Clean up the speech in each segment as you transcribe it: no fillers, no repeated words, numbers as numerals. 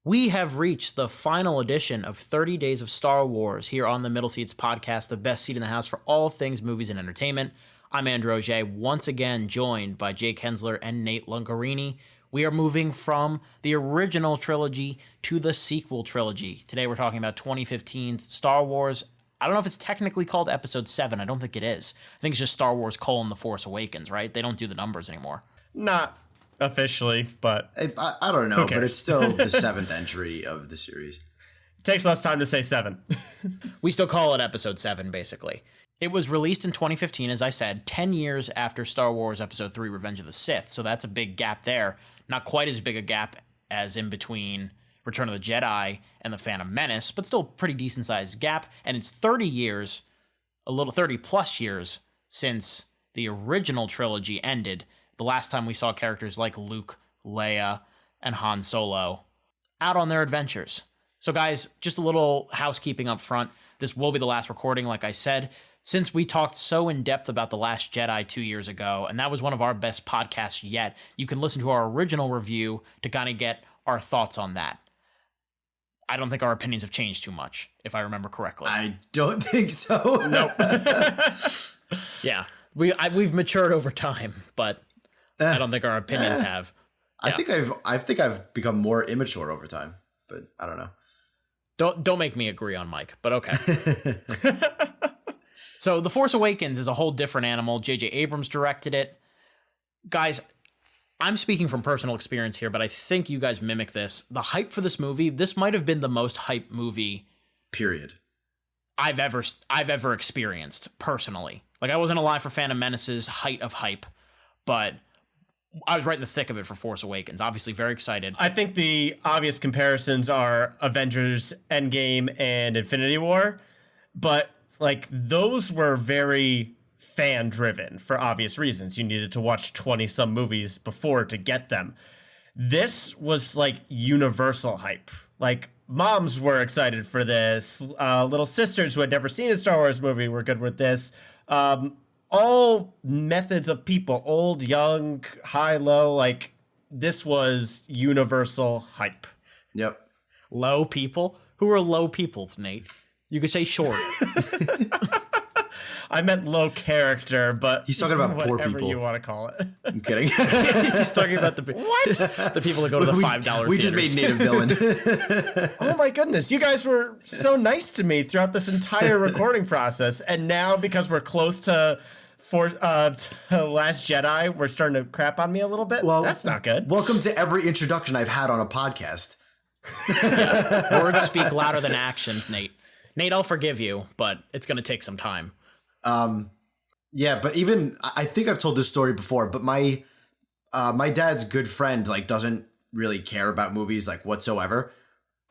We have reached the final edition of 30 Days of Star Wars here on the Middle Seats podcast, the best seat in the house for all things movies and entertainment. I'm Andrew Auger, once again joined by Jake Hensler and Nate Lungarini. We are moving from the original trilogy to the sequel trilogy. Today we're talking about 2015's Star Wars. I don't know if it's technically called Episode 7. I don't think it is. I think it's just Star Wars: The Force Awakens, right? They don't do the numbers anymore. Not officially, but I don't know, but it's still the seventh entry of the series. It takes less time to say 7. We still call it Episode 7, basically. It was released in 2015, as I said, 10 years after Star Wars Episode 3, Revenge of the Sith, so that's a big gap there. Not quite as big a gap as in between Return of the Jedi and The Phantom Menace, but still pretty decent-sized gap, and it's 30 years, a little 30-plus years, since the original trilogy ended, the last time we saw characters like Luke, Leia, and Han Solo out on their adventures. So guys, just a little housekeeping up front. This will be the last recording, like I said, since we talked so in depth about The Last Jedi 2 years ago, and that was one of our best podcasts yet. You can listen to our original review to kind of get our thoughts on that. I don't think our opinions have changed too much, if I remember correctly. I don't think so. Nope. Yeah, we've matured over time, but I don't think our opinions have. Yeah. I think I've become more immature over time, but I don't know. Don't make me agree on Mike, but okay. So The Force Awakens is a whole different animal. J.J. Abrams directed it. Guys, I'm speaking from personal experience here, but I think you guys mimic this. The hype for this movie, this might have been the most hyped movie period I've ever experienced personally. Like, I wasn't alive for Phantom Menace's height of hype, but I was right in the thick of it for Force Awakens. Obviously very excited. I think the obvious comparisons are Avengers Endgame and Infinity War, but like those were very fan driven for obvious reasons. You needed to watch 20 some movies before to get them. This was like universal hype. Like moms were excited for this. Little sisters who had never seen a Star Wars movie were good with this. All methods of people, old, young, high, low, like this was universal hype. Yep. Low people? Who are low people, Nate? You could say short. I meant low character, but he's talking about poor whatever people. you want to call it. I'm kidding. He's talking about the people that go to the $5 We just made Nate a villain. Oh my goodness, you guys were so nice to me throughout this entire recording process, and now because we're close to Last Jedi, we're starting to crap on me a little bit. Well, that's not good. Welcome to every introduction I've had on a podcast. Words speak louder than actions, Nate. Nate, I'll forgive you, but it's going to take some time. Yeah, but even I think I've told this story before, but my dad's good friend like doesn't really care about movies like whatsoever,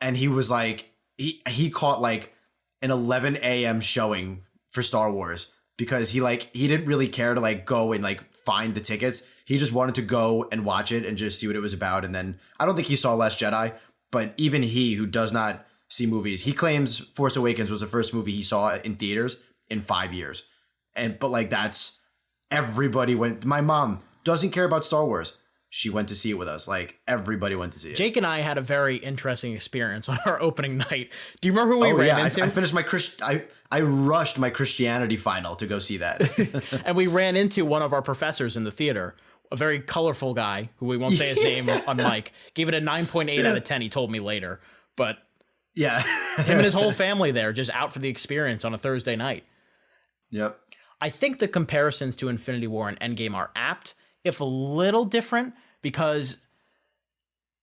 and he was like he caught like an 11 a.m. showing for Star Wars because he didn't really care to like go and like find the tickets. He just wanted to go and watch it and just see what it was about. And then I don't think he saw Last Jedi, but even he who does not see movies, he claims Force Awakens was the first movie he saw in theaters in 5 years. But like that's everybody went. My mom doesn't care about Star Wars. She went to see it with us. Like everybody went to see it. Jake and I had a very interesting experience on our opening night. Do you remember who we ran into? I finished my I rushed my Christianity final to go see that. And we ran into one of our professors in the theater, a very colorful guy who we won't say his name on mic. Gave it a 9.8 out of 10. He told me later, but yeah, him and his whole family there just out for the experience on a Thursday night. Yep. I think the comparisons to Infinity War and Endgame are apt, if a little different, because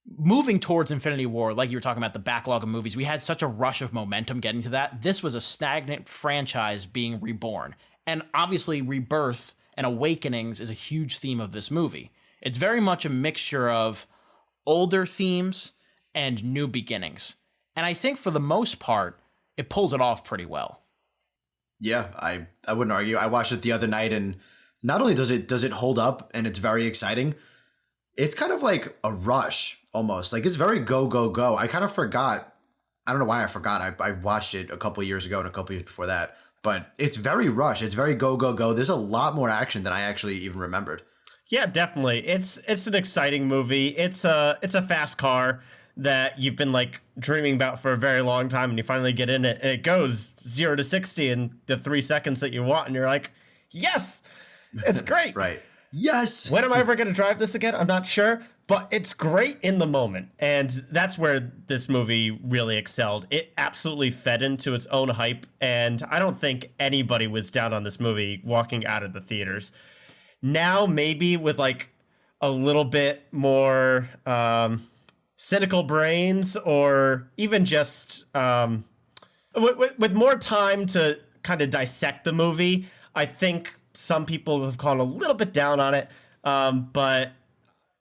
moving towards Infinity War, like you were talking about the backlog of movies, we had such a rush of momentum getting to that. This was a stagnant franchise being reborn. And obviously rebirth and awakenings is a huge theme of this movie. It's very much a mixture of older themes and new beginnings. And I think for the most part, it pulls it off pretty well. Yeah, I wouldn't argue. I watched it the other night, and not only does it hold up and it's very exciting, it's kind of like a rush almost. Like it's very go, go, go. I kind of forgot. I don't know why I forgot. I watched it a couple of years ago and a couple of years before that, but it's very rush. It's very go, go, go. There's a lot more action than I actually even remembered. Yeah, definitely. It's an exciting movie. It's a fast car. that you've been like dreaming about for a very long time, and you finally get in it, and it goes 0 to 60 in the 3 seconds that you want, and you're like, yes, it's great. Right. Yes. When am I ever going to drive this again? I'm not sure, but it's great in the moment. And that's where this movie really excelled. It absolutely fed into its own hype. And I don't think anybody was down on this movie walking out of the theaters. Now, maybe with like a little bit more cynical brains, or even just with more time to kind of dissect the movie, I think some people have gone a little bit down on it, but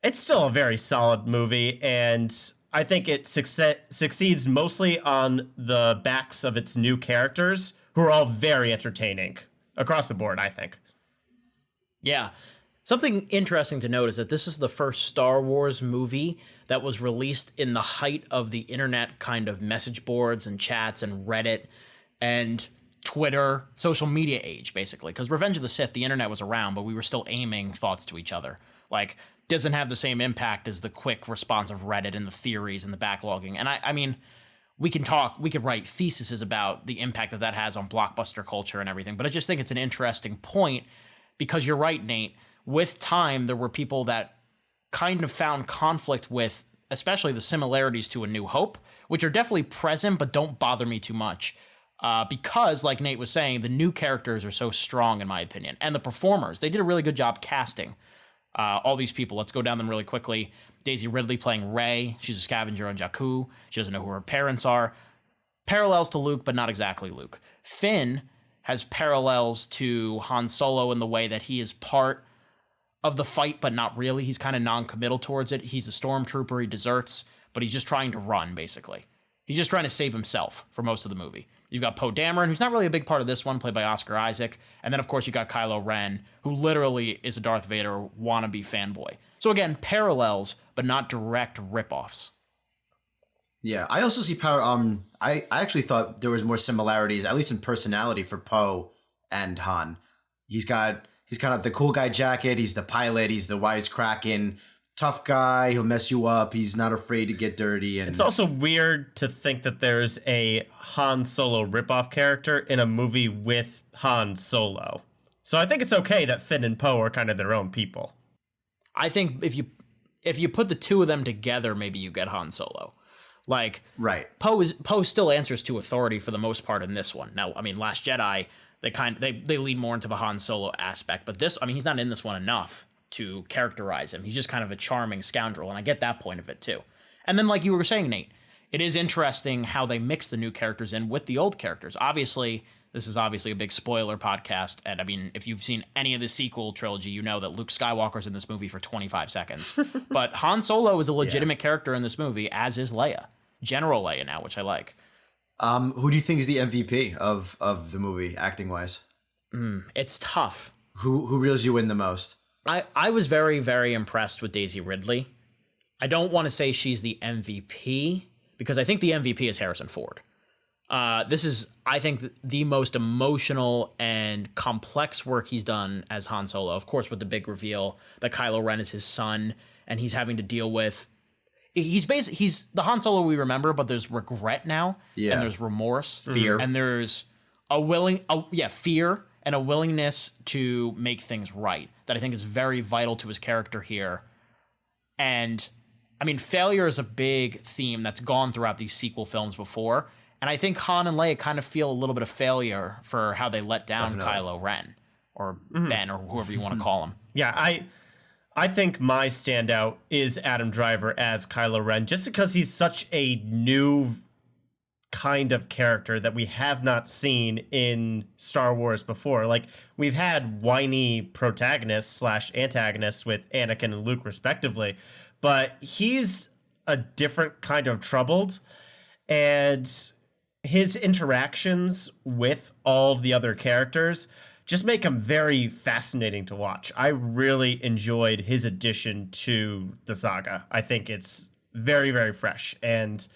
it's still a very solid movie, and I think it succeeds mostly on the backs of its new characters, who are all very entertaining across the board, I think. Yeah. Something interesting to note is that this is the first Star Wars movie that was released in the height of the internet kind of message boards and chats and Reddit and Twitter, social media age, basically. Because Revenge of the Sith, the internet was around, but we were still aiming thoughts to each other. Like, doesn't have the same impact as the quick response of Reddit and the theories and the backlogging. And I mean, we could write theses about the impact that has on blockbuster culture and everything. But I just think it's an interesting point, because you're right, Nate. With time, there were people that kind of found conflict with, especially the similarities to A New Hope, which are definitely present, but don't bother me too much. Because, like Nate was saying, the new characters are so strong, in my opinion. And the performers, they did a really good job casting all these people. Let's go down them really quickly. Daisy Ridley playing Rey. She's a scavenger on Jakku. She doesn't know who her parents are. Parallels to Luke, but not exactly Luke. Finn has parallels to Han Solo in the way that he is part of the fight, but not really. He's kind of non-committal towards it. He's a stormtrooper. He deserts, but he's just trying to run, basically. He's just trying to save himself for most of the movie. You've got Poe Dameron, who's not really a big part of this one, played by Oscar Isaac. And then, of course, you got Kylo Ren, who literally is a Darth Vader wannabe fanboy. So again, parallels, but not direct ripoffs. Yeah, I also see power. I actually thought there was more similarities, at least in personality, for Poe and Han. He's kind of the cool guy jacket. He's the pilot. He's the wisecracking tough guy. He'll mess you up. He's not afraid to get dirty. And it's also weird to think that there's a Han Solo ripoff character in a movie with Han Solo. So I think it's okay that Finn and Poe are kind of their own people. I think if you put the two of them together, maybe you get Han Solo. Like, right. Poe still answers to authority for the most part in this one. Now, I mean, Last Jedi, they lean more into the Han Solo aspect, but this, I mean, he's not in this one enough to characterize him. He's just kind of a charming scoundrel, and I get that point of it too. And then, like you were saying, Nate, it is interesting how they mix the new characters in with the old characters. Obviously, this is obviously a big spoiler podcast, and I mean, if you've seen any of the sequel trilogy, you know that Luke Skywalker's in this movie for 25 seconds. But Han Solo is a legitimate character in this movie, as is Leia. General Leia now, which I like. Who do you think is the MVP of the movie, acting-wise? It's tough. Who reels you in the most? I was very, very impressed with Daisy Ridley. I don't want to say she's the MVP, because I think the MVP is Harrison Ford. This is, I think, the most emotional and complex work he's done as Han Solo. Of course, with the big reveal that Kylo Ren is his son, and he's having to deal with... He's the Han Solo we remember, but there's regret now, and there's remorse, fear, and there's fear and a willingness to make things right that I think is very vital to his character here. And I mean, failure is a big theme that's gone throughout these sequel films before, and I think Han and Leia kind of feel a little bit of failure for how they let down Kylo Ren, or Ben, or whoever you want to call him. Yeah, I think my standout is Adam Driver as Kylo Ren, just because he's such a new kind of character that we have not seen in Star Wars before. Like, we've had whiny protagonists / antagonists with Anakin and Luke respectively, but he's a different kind of troubled, and his interactions with all of the other characters just make him very fascinating to watch. I really enjoyed his addition to the saga. I think it's very, very fresh, and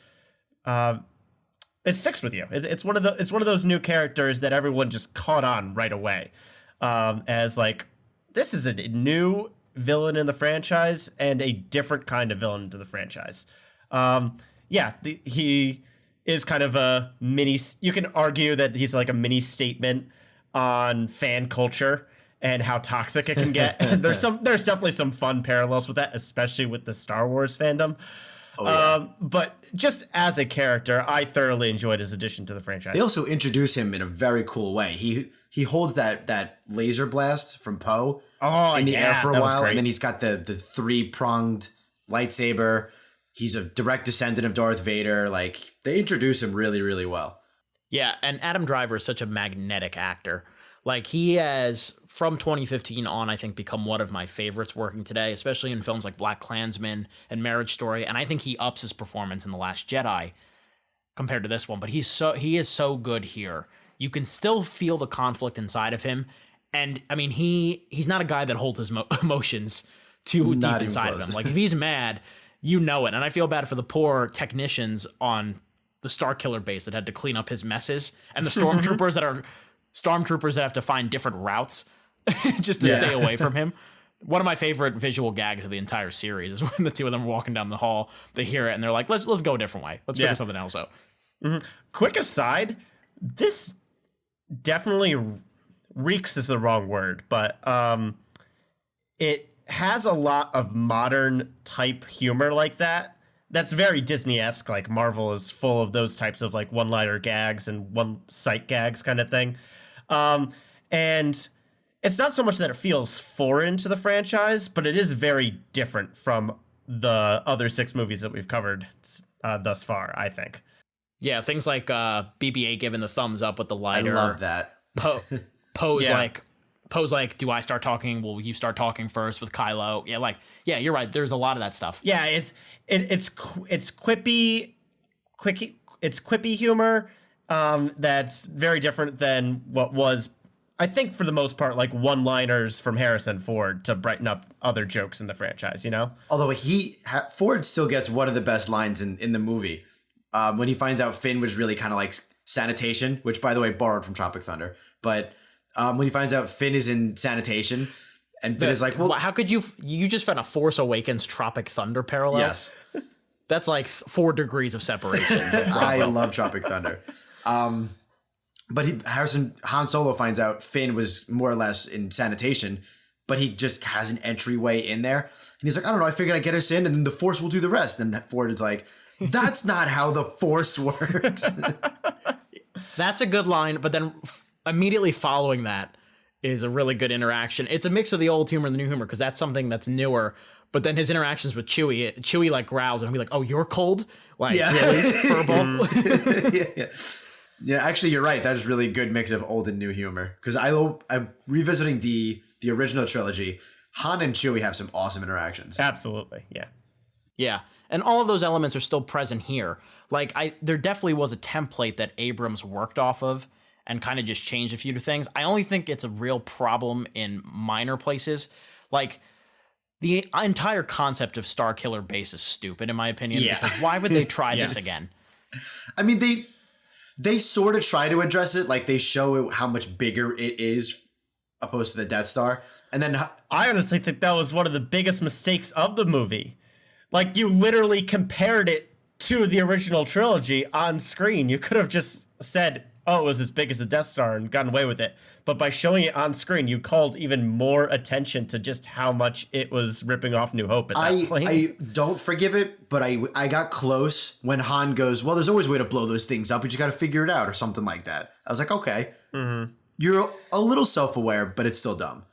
it sticks with you. It's one of those new characters that everyone just caught on right away, as like, this is a new villain in the franchise and a different kind of villain to the franchise. he is kind of a mini. You can argue that he's like a mini statement on fan culture and how toxic it can get. There's definitely some fun parallels with that, especially with the Star Wars fandom. Oh, yeah. But just as a character, I thoroughly enjoyed his addition to the franchise. They also introduce him in a very cool way. He holds that laser blast from Poe in the air for a while, and then he's got the 3-pronged lightsaber. He's a direct descendant of Darth Vader. Like, they introduce him really, really well. Yeah, and Adam Driver is such a magnetic actor. Like, he has, from 2015 on, I think, become one of my favorites working today, especially in films like BlacKkKlansman and Marriage Story. And I think he ups his performance in The Last Jedi compared to this one. But he is so good here. You can still feel the conflict inside of him. And, I mean, he's not a guy that holds his emotions too deep inside of him. Like, if he's mad, you know it. And I feel bad for the poor technicians on the Starkiller base that had to clean up his messes, and the stormtroopers that have to find different routes just to stay away from him. One of my favorite visual gags of the entire series is when the two of them are walking down the hall, they hear it, and they're like, let's go a different way. Let's figure something else out. Mm-hmm. Quick aside, this definitely reeks is the wrong word, but it has a lot of modern type humor like that. That's very Disney-esque. Like, Marvel is full of those types of like one-liner gags and one-sight gags kind of thing. And it's not so much that it feels foreign to the franchise, but it is very different from the other 6 movies that we've covered thus far, I think. Yeah, things like BB-8 giving the thumbs up with the lighter. I love that. Poe's like, do I start talking? Will you start talking first with Kylo? Yeah, you're right. There's a lot of that stuff. Yeah, it's quippy humor that's very different than what was, I think, for the most part, like one-liners from Harrison Ford to brighten up other jokes in the franchise, you know? Although Ford still gets one of the best lines in the movie when he finds out Finn was really kind of like sanitation, which, by the way, borrowed from Tropic Thunder. But when he finds out Finn is in sanitation, and Finn is like, well, how could you just found a Force Awakens Tropic Thunder parallel? Yes. That's like 4 degrees of separation. I love Tropic Thunder. But Han Solo finds out Finn was more or less in sanitation, but he just has an entryway in there. And he's like, I don't know, I figured I'd get us in and then the Force will do the rest. And Ford is like, that's not how the Force works. That's a good line, but then immediately following that is a really good interaction. It's a mix of the old humor and the new humor, because that's something that's newer. But then his interactions with Chewie like growls and he'll be like, "Oh, you're cold?" Like, really? Furball? Yeah, actually, you're right. That is really good mix of old and new humor. Because I'm revisiting the original trilogy. Han and Chewie have some awesome interactions. Absolutely, yeah. Yeah, and all of those elements are still present here. Like, there definitely was a template that Abrams worked off of and kind of just changed a few things. I only think it's a real problem in minor places. Like, the entire concept of Starkiller Base is stupid, in my opinion. Yeah. Because why would they try this again? I mean, they sort of try to address it. Like, they show how much bigger it is opposed to the Death Star. And then I honestly think that was one of the biggest mistakes of the movie. Like, you literally compared it to the original trilogy on screen. You could have just said, oh, it was as big as the Death Star and gotten away with it. But by showing it on screen, you called even more attention to just how much it was ripping off New Hope at that point. I don't forgive it, but I got close when Han goes, well, there's always a way to blow those things up. You just got to figure it out or something like that. I was like, okay, You're a little self-aware, but it's still dumb.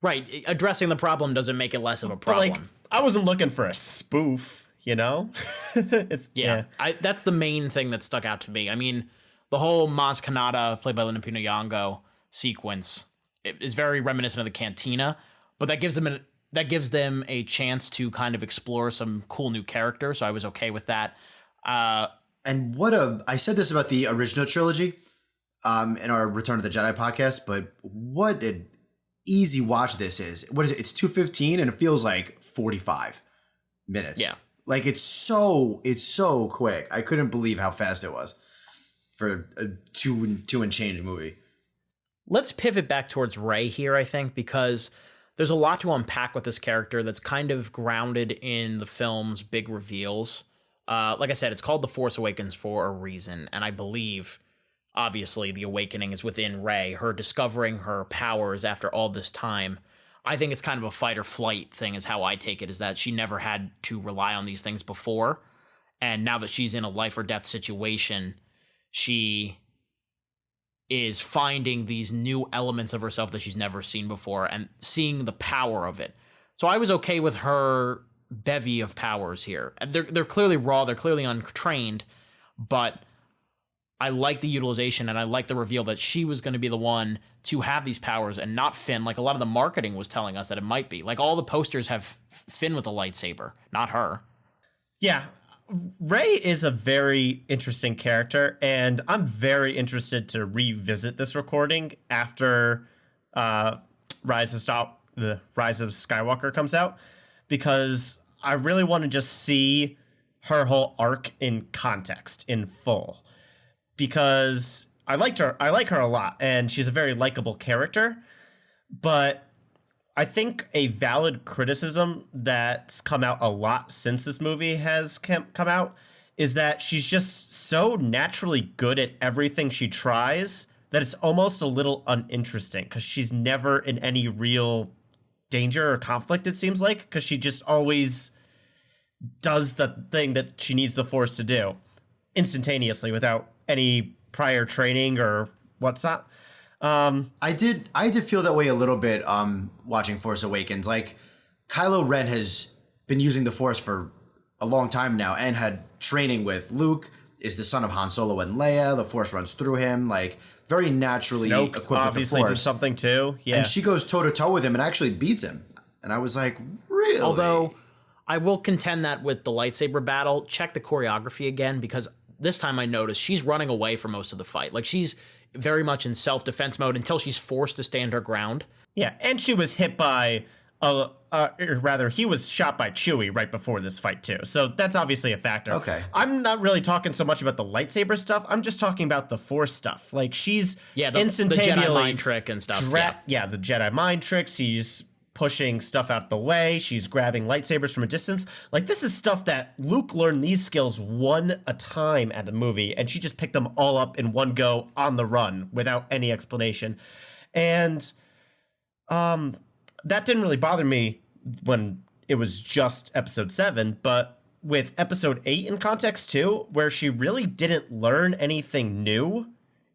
Right. Addressing the problem doesn't make it less of a problem. But, like, I wasn't looking for a spoof, you know? That's the main thing that stuck out to me. I mean, the whole Maz Kanata, played by Lupita Nyong'o, sequence is very reminiscent of the Cantina, but that gives them a chance to kind of explore some cool new characters. So I was okay with that. And I said this about the original trilogy in our Return of the Jedi podcast, but what an easy watch this is. What is it? It's 2:15 and it feels like 45 minutes. Yeah. Like, it's so quick. I couldn't believe how fast it was for a two and change movie. Let's pivot back towards Rey here, I think, because there's a lot to unpack with this character that's kind of grounded in the film's big reveals. Like I said, it's called The Force Awakens for a reason, and I believe, obviously, the awakening is within Rey, her discovering her powers after all this time. I think it's kind of a fight or flight thing is how I take it, is that she never had to rely on these things before, and now that she's in a life or death situation, she is finding these new elements of herself that she's never seen before and seeing the power of it. So I was okay with her bevy of powers here. They're clearly raw, they're clearly untrained, but I like the utilization and I like the reveal that she was going to be the one to have these powers and not Finn, like a lot of the marketing was telling us that it might be. Like all the posters have Finn with a lightsaber, not her. Yeah, Rey is a very interesting character, and I'm very interested to revisit this recording after the Rise of Skywalker comes out, because I really want to just see her whole arc in context, in full, because I like her a lot, and she's a very likable character, but I think a valid criticism that's come out a lot since this movie has come out is that she's just so naturally good at everything she tries that it's almost a little uninteresting, because she's never in any real danger or conflict, it seems like, because she just always does the thing that she needs the Force to do instantaneously without any prior training or what's not. I did feel that way a little bit watching Force Awakens. Like, Kylo Ren has been using the Force for a long time now and had training with Luke, is the son of Han Solo and Leia. The Force runs through him, like, very naturally Snoke equipped obviously with the did Force. something too. Yeah. And she goes toe-to-toe with him and actually beats him. And I was like, really? Although I will contend that with the lightsaber battle, check the choreography again, because this time I noticed she's running away for most of the fight. Like, she's very much in self-defense mode until she's forced to stand her ground. Yeah, and she was hit by, or rather, he was shot by Chewie right before this fight too. So that's obviously a factor. Okay. I'm not really talking so much about the lightsaber stuff. I'm just talking about the Force stuff. Like, she's The instantaneously Jedi mind trick and stuff. the Jedi mind tricks. She's pushing stuff out the way. She's grabbing lightsabers from a distance. Like, this is stuff that Luke learned these skills one a time at a movie, and she just picked them all up in one go on the run without any explanation. And that didn't really bother me when it was just episode 7, but with episode 8 in context too, where she really didn't learn anything new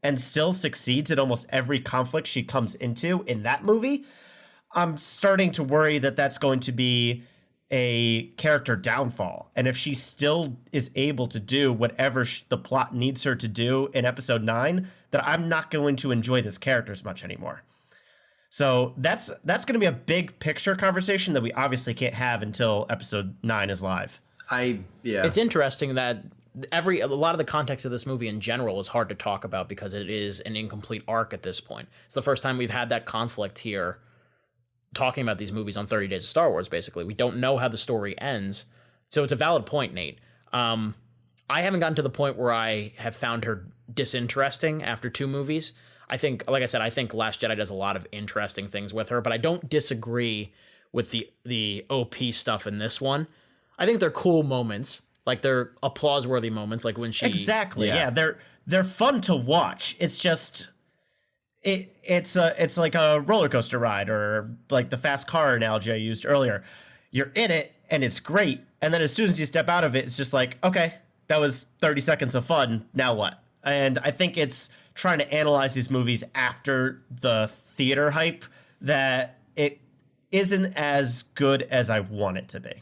and still succeeds at almost every conflict she comes into in that movie, I'm starting to worry that that's going to be a character downfall. And if she still is able to do whatever the plot needs her to do in episode 9, that I'm not going to enjoy this character as much anymore. So that's going to be a big picture conversation that we obviously can't have until episode 9 is live. It's interesting that a lot of the context of this movie in general is hard to talk about because it is an incomplete arc at this point. It's the first time we've had that conflict here, talking about these movies on 30 Days of Star Wars, basically. We don't know how the story ends. So it's a valid point, Nate. I haven't gotten to the point where I have found her disinteresting after 2 movies. I think, like I said, I think Last Jedi does a lot of interesting things with her, but I don't disagree with the OP stuff in this one. I think they're cool moments. Like, they're applause-worthy moments, like when she... Exactly, yeah. They're fun to watch. It's just... It's like a roller coaster ride, or like the fast car analogy I used earlier. You're in it and it's great, and then as soon as you step out of it, it's just like, okay, that was 30 seconds of fun, now what? And I think it's trying to analyze these movies after the theater hype that it isn't as good as I want it to be.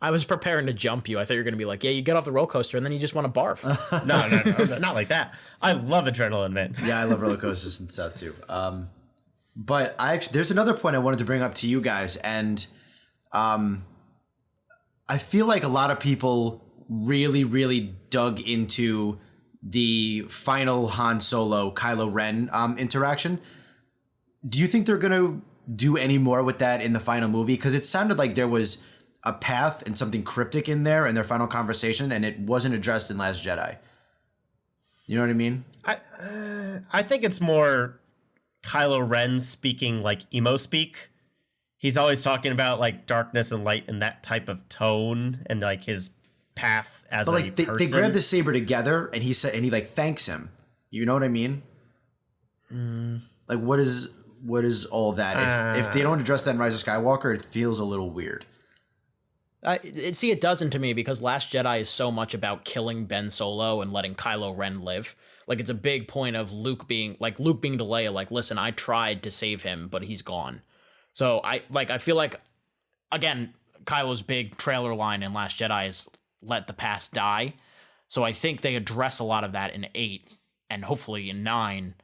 I was preparing to jump you. I thought you were going to be like, yeah, you get off the roller coaster and then you just want to barf. No, not like that. I love adrenaline, man. Yeah, I love roller coasters and stuff too. But there's another point I wanted to bring up to you guys, and I feel like a lot of people really, really dug into the final Han Solo Kylo Ren interaction. Do you think they're going to do any more with that in the final movie? Because it sounded like there was a path and something cryptic in there in their final conversation, and it wasn't addressed in Last Jedi. You know what I mean? I think it's more Kylo Ren speaking like emo speak. He's always talking about like darkness and light in that type of tone, and like his path as But a like they person. grab the saber together, and he like thanks him. You know what I mean? Like what is all that? If they don't address that in Rise of Skywalker, it feels a little weird. It doesn't to me, because Last Jedi is so much about killing Ben Solo and letting Kylo Ren live. Like, it's a big point of Luke being to Leia, like, listen, I tried to save him, but he's gone. So I feel like, again, Kylo's big trailer line in Last Jedi is let the past die. So I think they address a lot of that in 8, and hopefully in 9,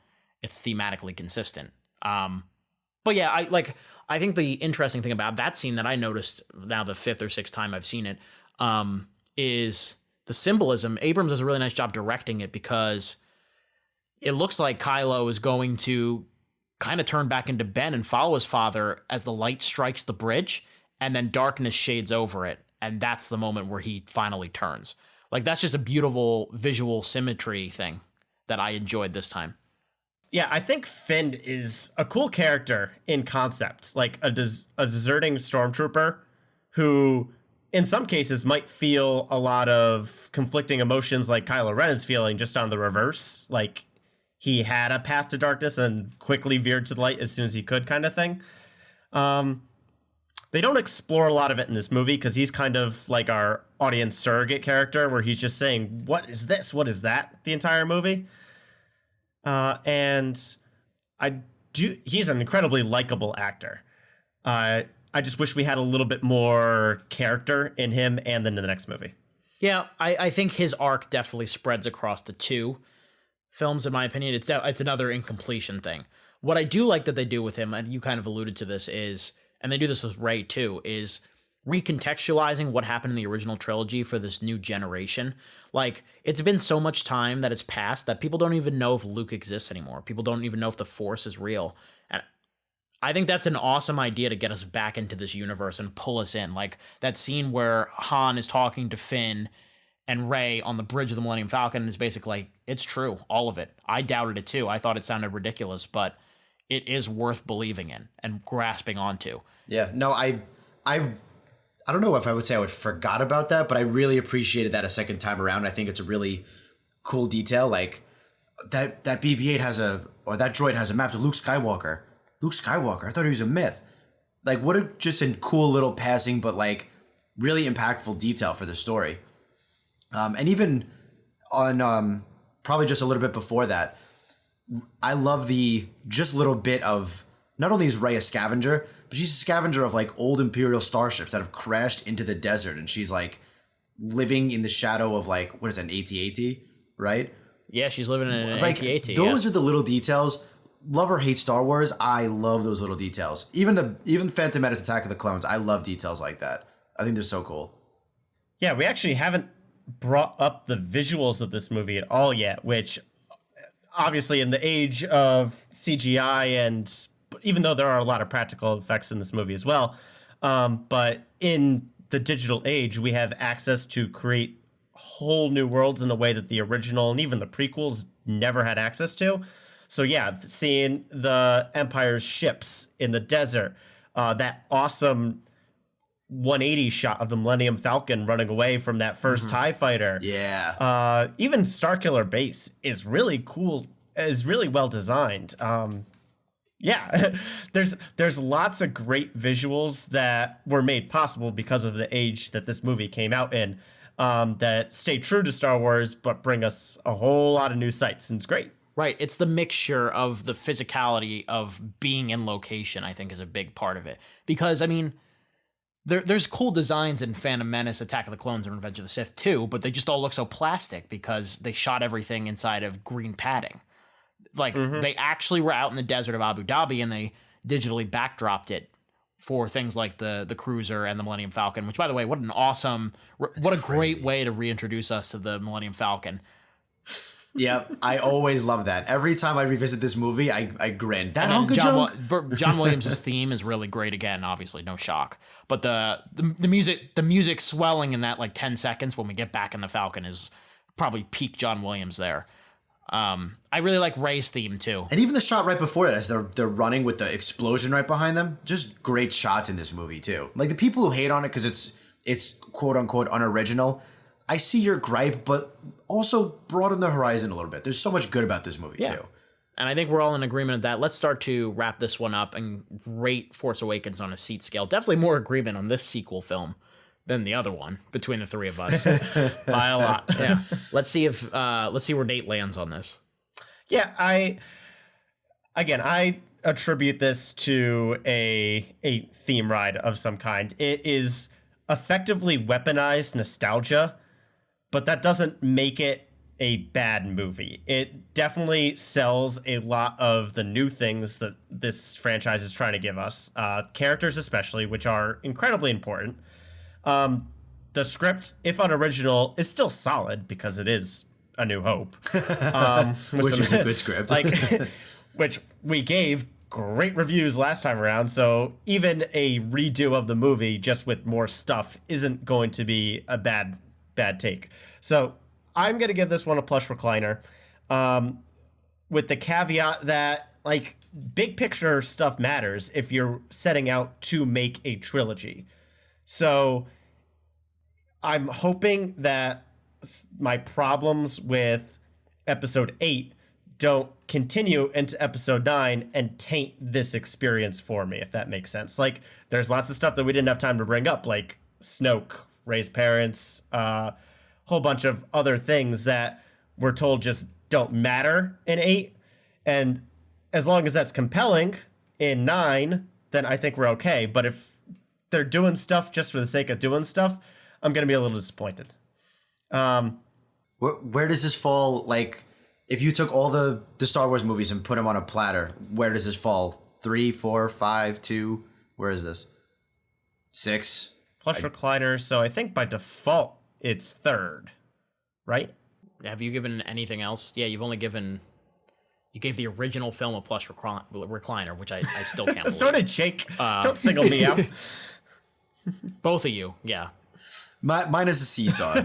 it's thematically consistent. But yeah, I think the interesting thing about that scene that I noticed now the 5th or 6th time I've seen it, is the symbolism. Abrams does a really nice job directing it, because it looks like Kylo is going to kind of turn back into Ben and follow his father as the light strikes the bridge, and then darkness shades over it. And that's the moment where he finally turns. Like, that's just a beautiful visual symmetry thing that I enjoyed this time. Yeah, I think Finn is a cool character in concept, like a deserting stormtrooper who, in some cases, might feel a lot of conflicting emotions like Kylo Ren is feeling, just on the reverse. Like, he had a path to darkness and quickly veered to the light as soon as he could, kind of thing. They don't explore a lot of it in this movie, because he's kind of like our audience surrogate character, where he's just saying, what is this? What is that? The entire movie. And he's an incredibly likable actor. I just wish we had a little bit more character in him and then in the next movie. Yeah, I think his arc definitely spreads across the 2 films, in my opinion. It's another incompletion thing. What I do like that they do with him, and you kind of alluded to this, is, and they do this with Rey too, is recontextualizing what happened in the original trilogy for this new generation. Like, it's been so much time that has passed that people don't even know if Luke exists anymore. People don't even know if the Force is real. And I think that's an awesome idea to get us back into this universe and pull us in. Like, that scene where Han is talking to Finn and Rey on the bridge of the Millennium Falcon is basically like, it's true, all of it. I doubted it too. I thought it sounded ridiculous, but it is worth believing in and grasping onto. Yeah, no, I don't know if I would say I forgot about that, but I really appreciated that a second time around. I think it's a really cool detail. Like, that BB-8 that droid has a map to Luke Skywalker. Luke Skywalker, I thought he was a myth. Like, what just a cool little passing, but like really impactful detail for the story. And even on probably just a little bit before that, I love the just little bit of, not only is Rey a scavenger, but she's a scavenger of like old Imperial starships that have crashed into the desert, and she's like living in the shadow of like, what is that, an AT-AT, right? Yeah, she's living in an like, AT-AT. Those are the little details. Love or hate Star Wars, I love those little details. Even Phantom Menace, Attack of the Clones, I love details like that. I think they're so cool. Yeah, we actually haven't brought up the visuals of this movie at all yet, which obviously in the age of CGI, and even though there are a lot of practical effects in this movie as well, but in the digital age, we have access to create whole new worlds in a way that the original and even the prequels never had access to. So yeah, seeing the Empire's ships in the desert, that awesome 180 shot of the Millennium Falcon running away from that first TIE fighter. Yeah. Even Starkiller Base is really cool, is really well designed. Yeah, there's lots of great visuals that were made possible because of the age that this movie came out in, that stay true to Star Wars, but bring us a whole lot of new sights, and it's great. Right. It's the mixture of the physicality of being in location, I think, is a big part of it. Because, I mean, there's cool designs in Phantom Menace, Attack of the Clones, and Revenge of the Sith too, but they just all look so plastic because they shot everything inside of green padding. Like, they actually were out in the desert of Abu Dhabi, and they digitally backdropped it for things like the cruiser and the Millennium Falcon, which, by the way, what a great way to reintroduce us to the Millennium Falcon. Yep, I always love that. Every time I revisit this movie, I grin. That Uncle John Williams' theme is really great again, obviously, no shock. But the music swelling in that like 10 seconds when we get back in the Falcon is probably peak John Williams there. I really like Rey's theme too. And even the shot right before it, as they're running with the explosion right behind them, just great shots in this movie too. Like, the people who hate on it because it's quote unquote unoriginal, I see your gripe, but also broaden the horizon a little bit. There's so much good about this movie too. And I think we're all in agreement with that. Let's start to wrap this one up and rate Force Awakens on a seat scale. Definitely more agreement on this sequel film than the other one between the three of us by a lot. Yeah. Let's see where Nate lands on this. Yeah, I attribute this to a theme ride of some kind. It is effectively weaponized nostalgia, but that doesn't make it a bad movie. It definitely sells a lot of the new things that this franchise is trying to give us, characters especially, which are incredibly important. The script, if unoriginal, is still solid because it is A New Hope, Which is a good script. which we gave great reviews last time around. So even a redo of the movie just with more stuff isn't going to be a bad take. So I'm going to give this one a plush recliner, with the caveat that like big picture stuff matters if you're setting out to make a trilogy. So I'm hoping that my problems with episode 8 don't continue into episode 9 and taint this experience for me, if that makes sense. Like, there's lots of stuff that we didn't have time to bring up, like Snoke, Rey's parents, whole bunch of other things that we're told just don't matter in 8. And as long as that's compelling in 9, then I think we're okay. But if they're doing stuff just for the sake of doing stuff, I'm going to be a little disappointed. Where does this fall? Like, if you took all the Star Wars movies and put them on a platter, where does this fall? 3, 4, 5, 2? Where is this? 6? Plush recliner. So I think by default it's 3rd, right? Have you given anything else? Yeah, you gave the original film a plush recliner, which I still can't believe. So did Jake. Don't single me out. Both of you, yeah. Mine is a seesaw.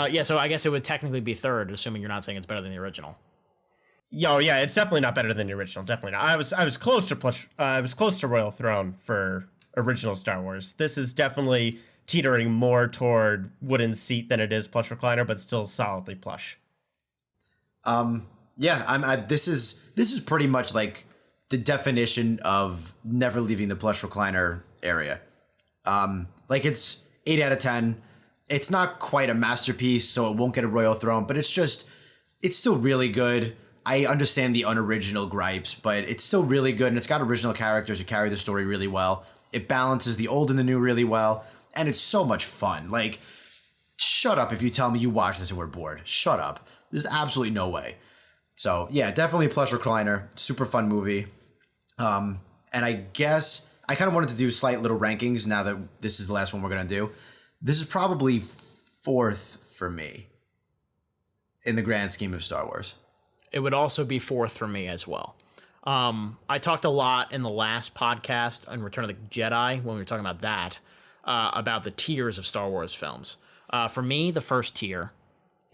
Yeah, so I guess it would technically be 3rd, assuming you're not saying it's better than the original. Yeah, it's definitely not better than the original. Definitely not. I was close to I was close to Royal Throne for original Star Wars. This is definitely teetering more toward wooden seat than it is plush recliner, but still solidly plush. Yeah, this is pretty much like the definition of never leaving the plush recliner area. Like, it's 8 out of 10. It's not quite a masterpiece, so it won't get a Royal Throne, but it's still really good. I understand the unoriginal gripes, but it's still really good, and it's got original characters who carry the story really well. It balances the old and the new really well, and it's so much fun. Like, shut up if you tell me you watch this and we're bored. Shut up. There's absolutely no way. So, yeah, definitely plush recliner. Super fun movie. And I guess I kind of wanted to do slight little rankings now that this is the last one we're going to do. This is probably 4th for me in the grand scheme of Star Wars. It would also be 4th for me as well. I talked a lot in the last podcast on Return of the Jedi when we were talking about that, about the tiers of Star Wars films. For me, the first tier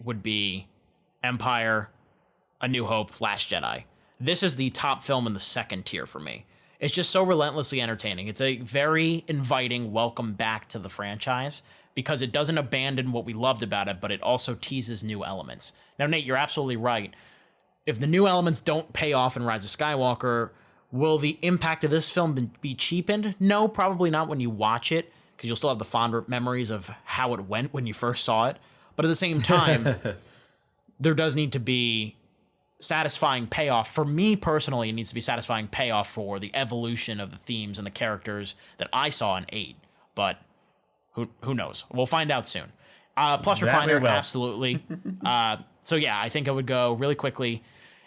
would be Empire, A New Hope, Last Jedi. This is the top film in the second tier for me. It's just so relentlessly entertaining. It's a very inviting welcome back to the franchise because it doesn't abandon what we loved about it, but it also teases new elements. Now, Nate, you're absolutely right. If the new elements don't pay off in Rise of Skywalker, will the impact of this film be cheapened? No, probably not when you watch it, because you'll still have the fond memories of how it went when you first saw it. But at the same time, there does need to be satisfying payoff. For me personally, it needs to be satisfying payoff for the evolution of the themes and the characters that I saw in 8. But who knows? We'll find out soon. Plush recliner, absolutely. So yeah, I think I would go really quickly.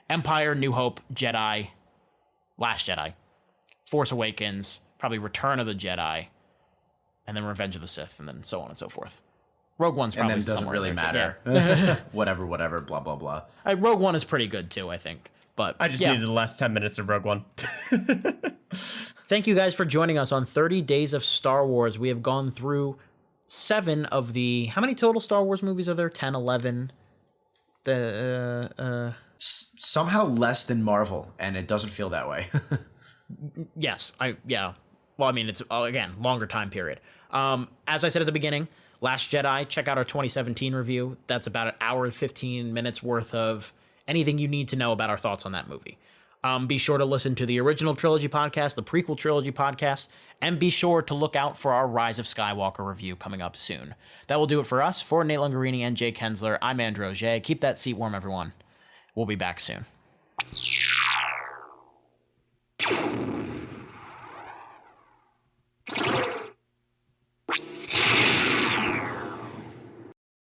Empire, New Hope, Jedi, Last Jedi, Force Awakens, probably Return of the Jedi, and then Revenge of the Sith, and then so on and so forth. Rogue One's probably and then doesn't somewhere really there, matter. whatever, blah, blah, blah. Rogue One is pretty good too, I think. But I just needed the last 10 minutes of Rogue One. Thank you guys for joining us on 30 Days of Star Wars. We have gone through 7 of the... How many total Star Wars movies are there? 10, 11? Somehow less than Marvel, and it doesn't feel that way. Yes. Yeah. Well, I mean, it's, again, longer time period. As I said at the beginning, Last Jedi, check out our 2017 review. That's about an hour and 15 minutes worth of anything you need to know about our thoughts on that movie. Be sure to listen to the original trilogy podcast, the prequel trilogy podcast, and be sure to look out for our Rise of Skywalker review coming up soon. That will do it for us. For Nate Lungarini and Jay Kensler, I'm Andrew Auger. Keep that seat warm, everyone. We'll be back soon.